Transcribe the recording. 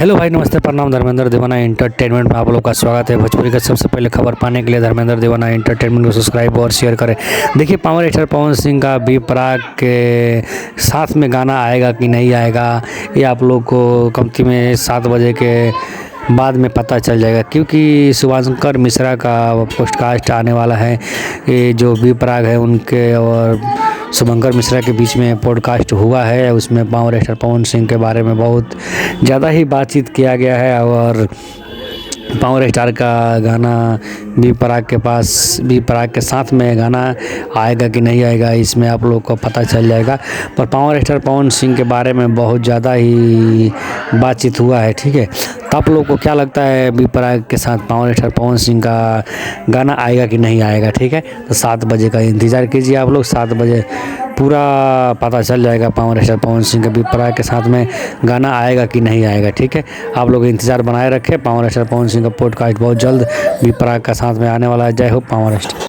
Hello भाई, नमस्ते, प्रणाम। धर्मेंद्र दीवाना एंटरटेनमेंट में आप लोग का स्वागत है। भोजपुरी का सबसे पहले खबर पाने के लिए धर्मेंद्र दीवाना एंटरटेनमेंट को सब्सक्राइब और शेयर करें। देखिए, पावर स्टार पवन सिंह का बी प्राक के साथ में गाना आएगा कि नहीं आएगा, ये आप लोग को कमती में 7 बजे के बाद में पता चल जाएगा, क्योंकि शुभंकर मिश्रा का पॉडकास्ट आने वाला है। ये जो बी प्राक है उनके और शुभंकर मिश्रा के बीच में पॉडकास्ट हुआ है। उसमें पावर स्टार पवन सिंह के बारे में बहुत ज़्यादा ही बातचीत किया गया है और पावर स्टार का गाना बी प्राक के साथ में गाना आएगा कि नहीं आएगा, इसमें आप लोग को पता चल जाएगा। पर पावर स्टार पवन सिंह के बारे में बहुत ज़्यादा ही बातचीत हुआ है, ठीक है। तो आप लोग को क्या लगता है, बी प्राक के साथ पावर स्टार पवन सिंह का गाना आएगा कि नहीं आएगा, ठीक है। तो 7 बजे का इंतज़ार कीजिए आप लोग। 7 बजे पूरा पता चल जाएगा पावर स्टार पवन सिंह का बी प्राक के साथ में गाना आएगा कि नहीं आएगा, ठीक है। आप लोग इंतज़ार बनाए रखें। पावर स्टार पवन सिंह का पॉडकास्ट बहुत जल्द बी प्राक का साथ में आने वाला है। जय हो पावर स्टार।